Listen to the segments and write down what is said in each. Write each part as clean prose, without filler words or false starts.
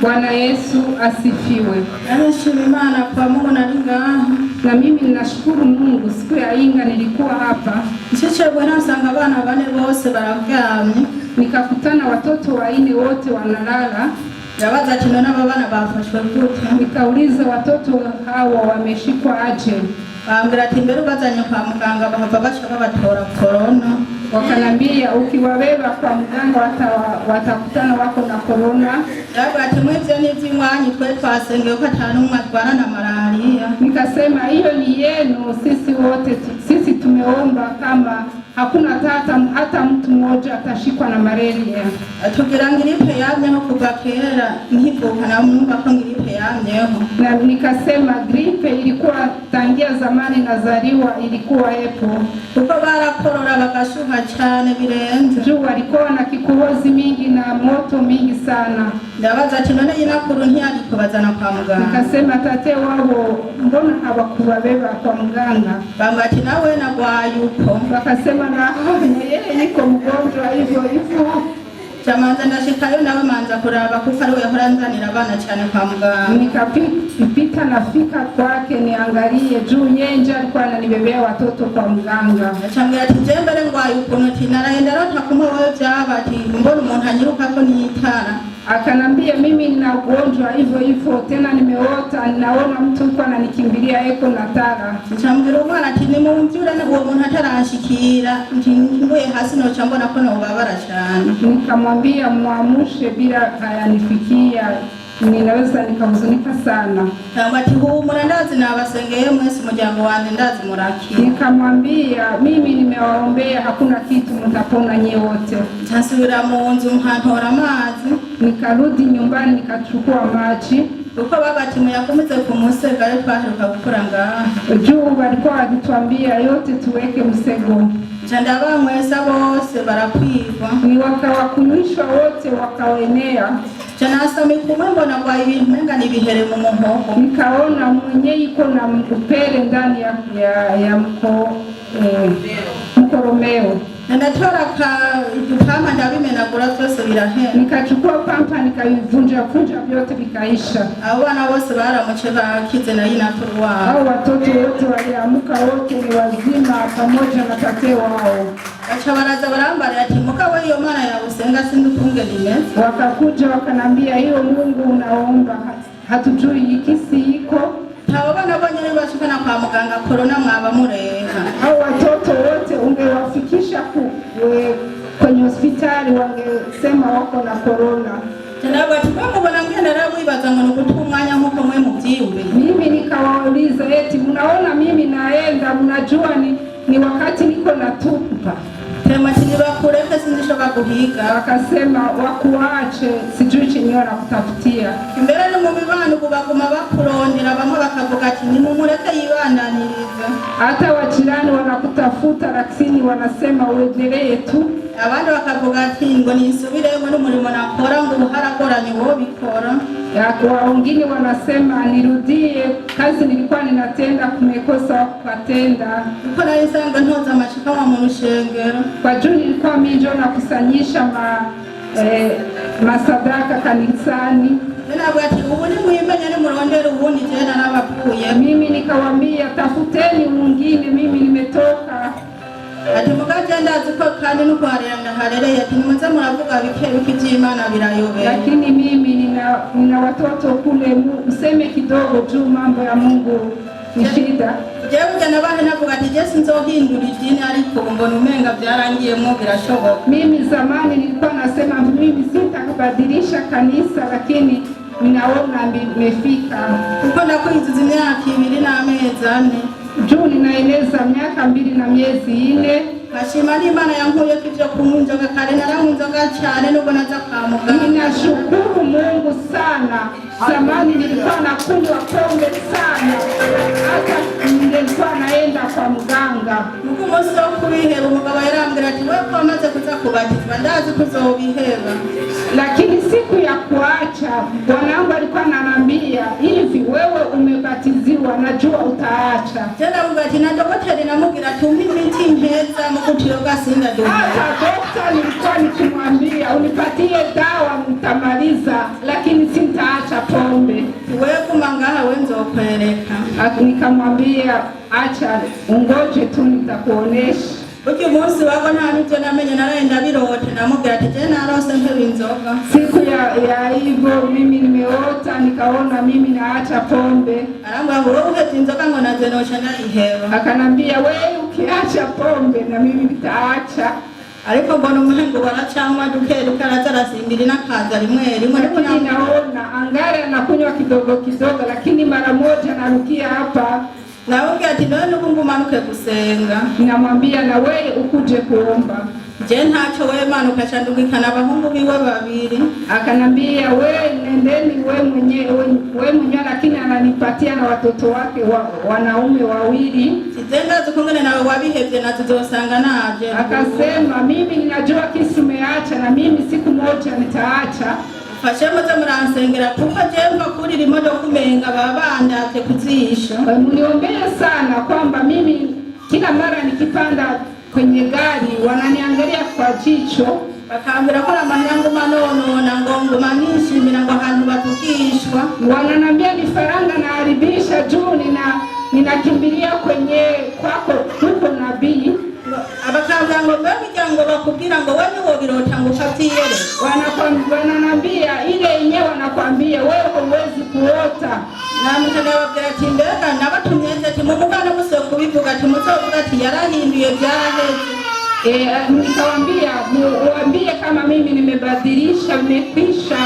Bwana Yesu asifiwe. Na mimi ninashukuru Mungu, siku ya Inga nilikuwa hapa. Nikakutana watoto 4 wote wanalala. Nikauliza watoto hawa wameshikwa aje? Wakanambia ukiwabeba kwa mganga watakutana wako na corona. Nikasema hiyo ni yenu, sisi wote sisi tumeomba kama hakuna hata mtu mmoja atashikwa na malaria. Na nikasema gripe ilikuwa tangia zamani nazaliwa ilikuwa epo. Juu walikuwa na kikohozi mingi na moto mingi sana. Nikasema tate wao mbona hawakubabeba kwa mganga? Wakasema na yeye niko mgonjwa hivyo. Chamanza ndashikayo nawe manza kuraba kuko ari we yahoranzanira abana cyane kwa muganga. Nikapita nafika kwake niangalie juu nyenje alikuwa ananibebea watoto kwa mganga. Acambia ati jembere ngwaye ukuntu tinaraenda rota kumwe wewe byabati mbona umuntu anyiruka ko nitara. Akanambia mimi nina ugonjwa hivyo tena nimeota ninaona mtu yuko ananikimbilia eko na tara. Ncambira umwana ati nimumvyura na uwo muntu atarashikira ntinguye hasi no cambona ko no babara cyane. Nikamwambia muamushe bila hayanifikia, ninaweza nikahuzunika sana. Ati humura ndazi nabasengeye mwese muryango wanje ndazi muraki. Nikamwambia mimi nimewaombea hakuna kitu mtapona nyote. Tasubira mu nzu mpantora amazi. Nikarudi nyumbani nikachukua maji. Uko babati muyakomeze kumusega yo twaheruka gukora ngaha. Juu walikuwa wakituambia yote tuweke msego. Janda bamwesa bose barakwirwa. Ni wakawakunywishwa wote wakaenea. Jana asami kumwe mbona kwa ibintu menga nibihere mu muhogo. Nikaona mwenye iko na upele ndani ya mkoromeo. Nanatora ka idupama ndabimenagura byose birahera. Nikachukua pampa nikaivunja vyote vikaisha. Abana bose baramuce bakize na yinaturwa. Hao watoto wote waliamuka wote ni wazima pamoja na tate wao. Acha baraza barambara ati mukawe iyo mana ya usenga sindukunge limeze. Wakakuja wakanambia hiyo Mungu unaomba hatujui ikisi iko. Hao bana bonyene bashikana kwa muganga corona mwaba mureha. Hao watoto wote ungewafikisha kwenye hospitali wangesema wako na corona. Tanaba tuko mbona ngenda rabu ibazango nukutumwanya nkuko mwe mubyiyumbe. Mimi nikawauliza eti mnaona mimi naenda mnajua ni wakati niko na tupa. Tema chini bakureke sindishoka kuhiga. Wakasema wakuache sijui chenye wanakutafutia. Imbere no mu bibano kubaguma bakurondera bamwe bakavuga ati ni mumureke yibananiriza. Hata wajirani wanakutafuta lakini wanasema uendelee tu. Abandi bakavuga ati ngo nisubiremo n'umurimo nakora ngo uharagoranye wo bikora. Kwa wengine wanasema nirudie kazi nilikuwa ninatenda kumekosa kupatenda. Uko na isanga ntoza amashika wa mu rushengero. Kwa juu nilikuwa minjo na kusanyisha masadaka kanisani. Nabwo ati ubu ni muyimenya ni murondera ubundi tena nabapuye. Mimi nikawambia tafuteni mwingine mimi nimetoka. Ati mugagenda aziko kandi nuko harenda harereye ati nimuze muravuga bike by'Imana birayobe. Lakini mimi nina watoto kule useme kidogo juu mambo ya Mungu ni shida. Jewe jana bahe navuga ati Yesu nzohindura idini ariko mbona umenga byarangiyemo birashoboka. Mimi zamani nilikuwa nasema mimi sitakubadilisha kanisa lakini ninaona nimefika. Uko nakwizuza imyaka 2 n'amezi 4. Juu ninaeleza miaka 2 na miezi 4. Bashima n'Imana yankuye kivyo kumunjoga kare naramunjoga cyane nubwo naza kwa muganga. Ninashukuru Mungu sana. Zamani nilikuwa nakunywa pombe sana. Hata nilikuwa naenda kwa mganga. Nuko umunsi wo kubiheba umugabo yarambwira ati wewe ko amaze kuza kubatizwa ndazi kuzobiheba. Lakini siku ya kuacha bwanangu alikuwa ananiambia hivi wewe umebatiziwa najua utaacha. Tena mugati na daktari namubwira ati umpe imiti mpeza mukutiro gasinda do. Hata daktari nilikuwa Nikamwambia acha ungoje tu nitakuonesha. Uki munsi wako nta nivyo namenye naraenda birote namubwira ati je narose mpewe inzoga. Siku ya hivyo mimi nimeota nikaona mimi naacha pombe. Arambwira ngo wowe uhetse inzoga ngo naje noca nariheba. Akanambia wewe ukiacha pombe na mimi nitaacha. Ariko mbona umuhengo baracanywa dukeruka arazarasimbira n'akaza rimwe rimwe, ariko naona angara anakunywa kidogo kidogo, lakini mara moja narukia hapa. Nawe ati none ubu manuke gusenga. Namwambia na wewe ukuje kuomba. Je ntacyo wewe manuka chandugikana abahungu biwe babiri. Akanambia wewe nendeni wewe mwenyewe lakini ananipatia na watoto wake wanaume wawili. Sitenda zikongene nawe wabihevye na tuzosanga naje. Akasema mimi ninajua kisi umeacha na mimi siku moja nitaacha. Fashemo za muransengera kuko jemba kuri imodoka kumenga babandavye kuzisha. Mniombee sana kwamba mimi kila mara nikipanda kwenye gari wananiangalia kwa jicho, bakambira ko amahangu manono na ngongo manishimira ngo ahantu batukishwa. Wananambia ni faranga naharibisha juu ninakimbilia kwenye kwako huko nabii. Abakambira ngo mbega bakubwira ngo wewe wo birota ngo ufatiyere. Wananambia ile yenyewe wanakwambia wewe huwezi kuota. Na mutana wabwira ati mbega nabatumyenze ati mumugana muso kubivuga ati muzovuga ati yarahinduye byaheze. Nikawambia muambie kama mimi nimebadilisha nimekwisha.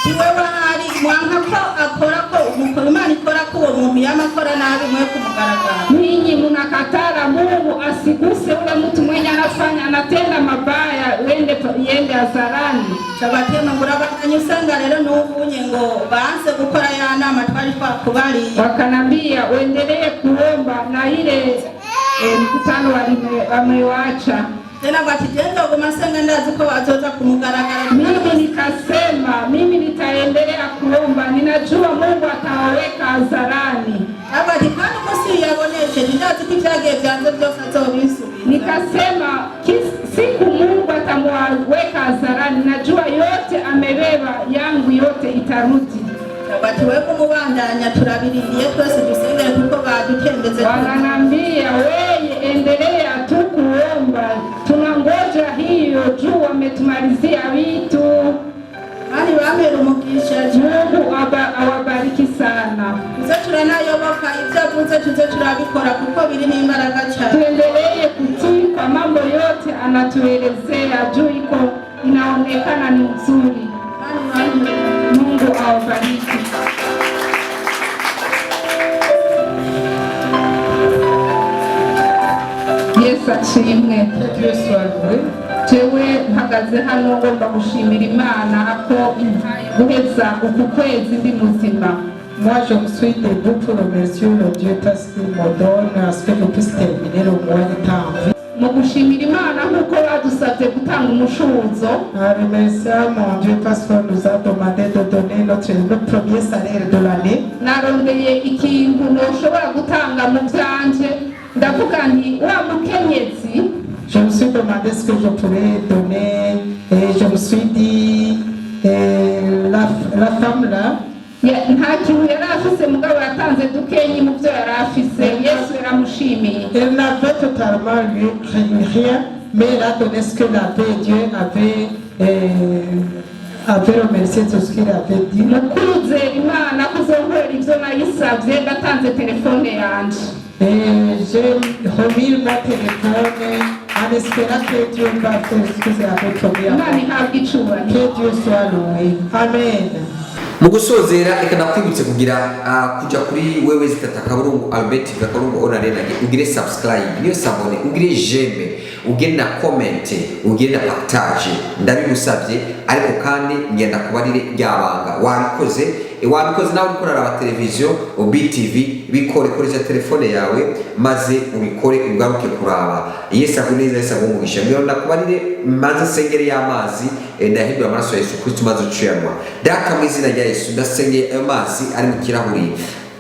Wewe hari mwanka ko akora ko umukoromani kora ko uwo muntu yamakora nabi mwe kumugaragara. Ninyi mnakatara Mungu asiguse ule mtu mwenye anatenda mabaya yende hasarani. Sabatema ngurabakanye usanga rero n'ubunye ngo banse gukora ya nama twari twakubali. Wakanambia uendelee kuomba na ile mkutano wamewacha. Tena batijendo kumasenga ndazi ko wazoza kumugaragara. Mimi nikasema mimi nitaendelea kuomba, ninajua Mungu atawaweka hadharani. Abadi kandi musi yaboneshe ndazi kivyage byanze byose azobisubira. Nikasema siku Mungu atamwaweka hadharani, najua yote amebeba yangu yote itarudi. Abati wewe kumubandanya turabiririye twese dusengera kuko badutembeze. Wananambia wewe endelea tu kuomba, tunangoja hiyo juu wametumalizia vitu. Ani bamera umugisha. Mungu awabariki sana. Tuze turanayoboka ibyo avuze tuze turabikora kuko biri n'imbaraga cyane. Tuendelee kutii kwa mambo yote anatuelezea juu iko inaonekana ni nzuri. Mungu awabariki. Yesu ashimwe. Jewe mpagaze hano ngomba gushimira Imana ko guheza uku kwezi ndi muzima. Moi, je me suis debout pour remercier le Dieu parce qu'il me donne à ce que je puisse terminer le mois de temps. Mu gushimira Imana nkuko badusabye gutanga umushuzo. Remercier mon Dieu parce qu'il nous a demandé de donner notre premier salaire de l'année. Narondeye ikintu noshobora gutanga mu byanje, ndavuga nti wa mukenyezi. Je me suis demandé ce que je pourrais donner et je me suis dit la femme là. Nta kintu yari afise mugabo yatanze dukenyi mu byo yari afise. Yesu yaramushimiye. Elle n'avait totalement rien, mais elle a donné ce qu'elle avait. Dieu avait remercié tout ce qu'il avait dit. Mukuruze Imana kuzohora ivyo nayisavye ndatanze telefone yanje. Et j'ai remis mon téléphone en espérant que Dieu va faire ce que j'avais promis. Que Dieu soit loué. Amen. Mugusozera reka nakwibutse kugira kuja kuri wewe zitatakarungu Albert Gakarungu onarenage ugire subscribe niyo sabone ugire j'aime ugire na comment ugire na partage ndabigusabye ariko kandi ngenda kubarire ryabanga wabikoze nawe ukorera aba televiziyo BTV bikore koresha telefone yawe maze ubikore ugaruke kuraba Yesu akuneza Yesu agumugisha myo ndakubarire manze sengere y'amazi ndahindura amaraso ya Yesu Kristo maze uciyanwa daka mu izina rya Yesu ndasengeye amazi ari mu kirahuri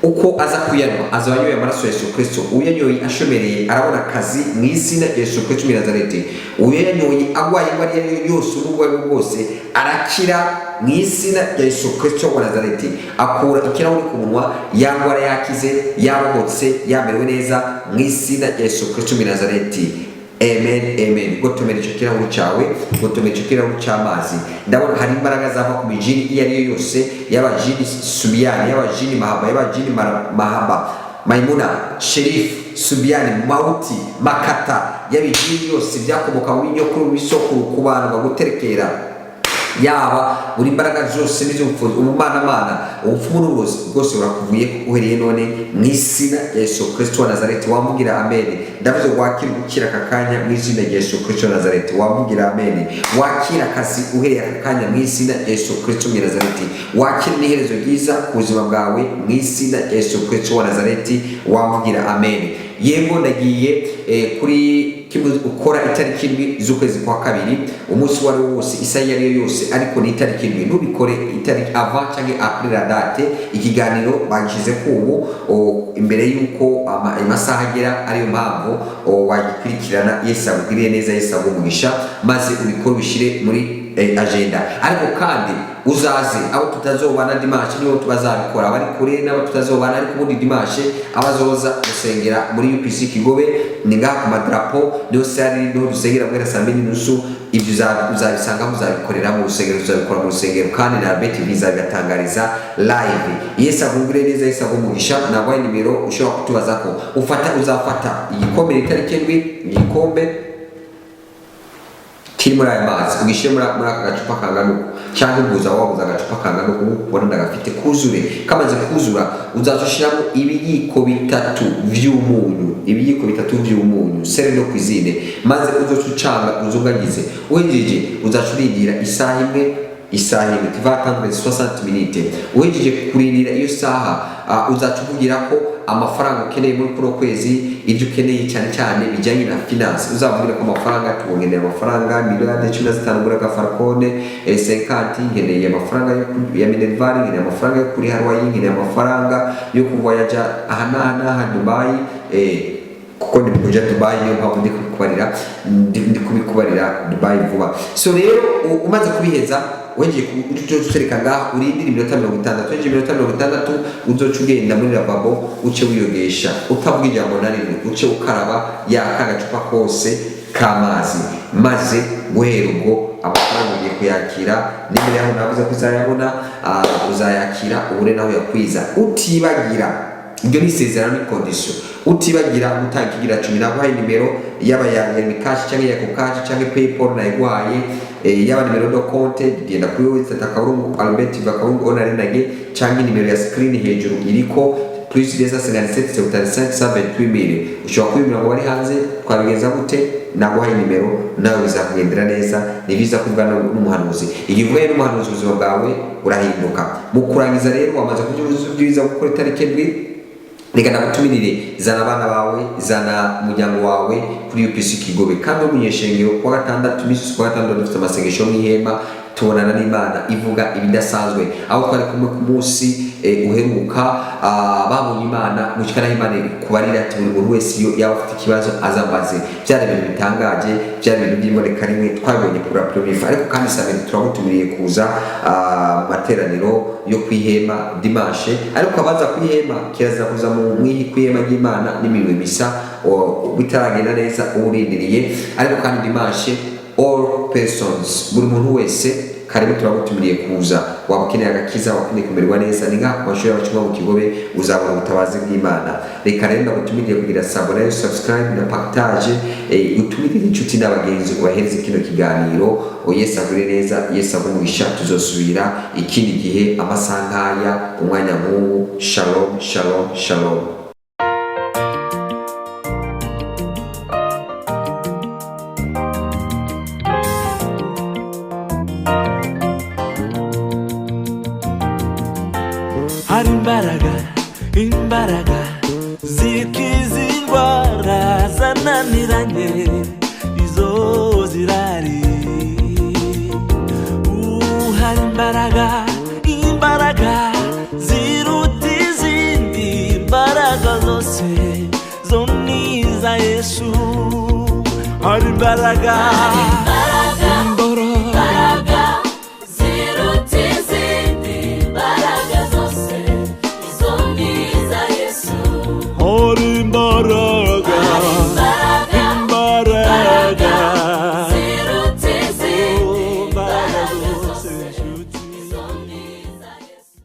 uko aza kuyanywa azaba yanyoye amaraso ya Yesu Kristo. Uyanyoye ashomereye arabona akazi mu izina rya Yesu Kristo w'i Nazareti. Uyanyoye agwaye indwara iyo ariyo yose n'ubwo bwose arakira mu izina rya Yesu Kristo w'i Nazareti. Akura ikirahuri ku munwa, ya ndwara yakize, yabohotse, yamerewe neza mu izina rya Yesu Kristo w'i Nazareti. Amen, amen. Gotomera icyo kirahuri cyawe, gotomera icyo kirahuri cy'amazi. Ndabona hari imbaraga zava ku mijini iyo ariyo yose, yaba jini Subiyani, yaba jini Mahaba, yaba jini Mahaba, Maimuna, Sherif, Subiyani, Mauti, Makata, yaba jini yose byakomoka mu binyokuru bisokuru ku bantu baguterekera, yaba uri imbaraga zose n'iz'ubupfuzi, ubumana ubupfumu n'uburozi bwose burakuvuye uhereye none mu izina rya Yesu Kristo wa Nazareti. Wamubwira amen. Ndavuze wakira gukira aka kanya mu izina rya Yesu Kristo wa Nazareti. Wamubwira amen. Wakira akazi uhereye aka kanya mu izina rya Yesu Kristo wa Nazareti. Wakira n'iherezo ryiza ku buzima bwawe mu izina rya Yesu Kristo wa Nazareti. Wamubwira amen. Yego ndagiye kuri kimwe ukora itariki 7 z'ukwezi kwa kabiri, umunsi wari wose isaha yari yose, ariko ni itariki 7 nubikore itariki avant cyangwa après la date. Ikiganiro bagishize ku ubu imbere yuko amasaha agera, ariyo mpamvu wagikurikirana. Yesu abugiriye neza, Yesu agumugisha, maze ubikore bishire muri agenda. Ariko kandi uzaze abo tutazobana dimanche niho tubazabikora, abari kure n'abo tutazobana, ariko ubundi dimanche abazoza gusengera muri UPC Kigobe ni ngaha ku madrapo niho sari niho dusengera guhera saa 2:30. Ibyo uzabisanga muzabikorera mu rusengero, tuzabikora mu rusengero, kandi na Albert bizagatangariza live. Yesu agungure neza, Yesu agumugisha. Nabwo nimero ushobora kutubaza ko uzafata igikombe itariki 7, igikombe kiri muri aya mazi ugishyire muri aka gacupa kangana uko, cyangwa uguza wabuza agacupa kangana uko ubona ndagafite kuzure. Kamaze kuzura uzashiramo ibiyiko 3 vy'umunyu, ibiyiko 3 vy'umunyu sere no cuisine, maze uzocucanga uzungagize. Uhejeje uzacurindira isaha imwe tivata 60 minutes. Uhejeje kurindira iyo saha uzacuvugira ko amafaranga ukeneye muri kuno kwezi, ibyo ukeneye cyane bijyanye na finance. Uzavugira ko amafaranga tubongenera amafaranga miliyoni 15 gura ka Falcone 50, nkeneye amafaranga ya Minerval, nkeneye amafaranga yo kuri Hawaii, nkeneye amafaranga yo kuvoyaje aha Dubai, kuko ndi kuja Dubai, yo mpamvu ndi kubikubarira Dubai vuba. So rero umaze kubiheza wengeye kututereka ngaho urindira iminota 60. Wengeye iminota 60 uzoca ugenda muri lavabo uce wiyogesha, utavuga ijambo na rimwe, uce ukaraba yakagacupa kose k'amazi, maze guhera ubwo amafaranga ugiye kuyakira. Nimero yaho navuze ko uzayabona, uzayakira ubure naho yakwiza. Utibagira, ibyo ni isezerano ni condition. Utibagira gutanga ikigira 10. Naguhaye nimero yaba ya cash cyangwa ya Cocash cyangwa PayPal nayiguhaye, yaba nimero do compte genda kuri website akaburungu Albert Vakaburungu onarenage, cyangwa nimero ya screen hejuru iriko plus 257 ushobora kwibwira ngo bari hanze twabigeza gute. Naguhaye nimero nawe bizakugendera neza, nibiza kuvuga n'umuhanuzi. Igivuye n'umuhanuzi ubuzima bwawe urahinduka. Mu kurangiza rero wamaze kubyuza gukora itariki 7, reka nagutumirire zana abana bawe, zana umuryango wawe kuri UPC Kigobe, kandi umunyeshengero kwa gatandatu misi kwa gatandatu dufite amasengesho mw'ihema tubonana n'Imana ivuga ibidasanzwe, aho twari kumwe ku munsi uheruka babonye Imana mushikana Imana kubarira ati buri muntu wese iyo yaba afite ikibazo azambaze. Byari ibintu bitangaje, byari ibintu by'imboneka rimwe twabonye kuri Promifa. Ariko kandi sabene turagutumiriye kuza materaniro yo kwihema dimanche, ariko abaza kwihema kirazira kuza mu kwihema ry'Imana n'imirimo misa bitaragenda neza urindiriye. Ariko kandi dimanche all persons, buri muntu wese karibu turagutumiriye kuza. Waba ukeneye agakiza, wakeneye kumererwa neza, ni ngaha ku mashuri y'abacunga mu Kigobe uzabona ubutabazi bw'Imana. Reka rero ndagutumiriye kugira sabone, subscribe na partage, utumirire inshuti n'abagenzi ubahereze kino kiganiro. Yesu agure neza, Yesu agumugisha. Tuzosubira ikindi gihe amasaha nk'aya umwanya nk'ubu. Shalom, shalom, shalom. Hari imbaraga zikiza indwara zananiranye, izo zirari. Hari imbaraga ziruta izindi imbaraga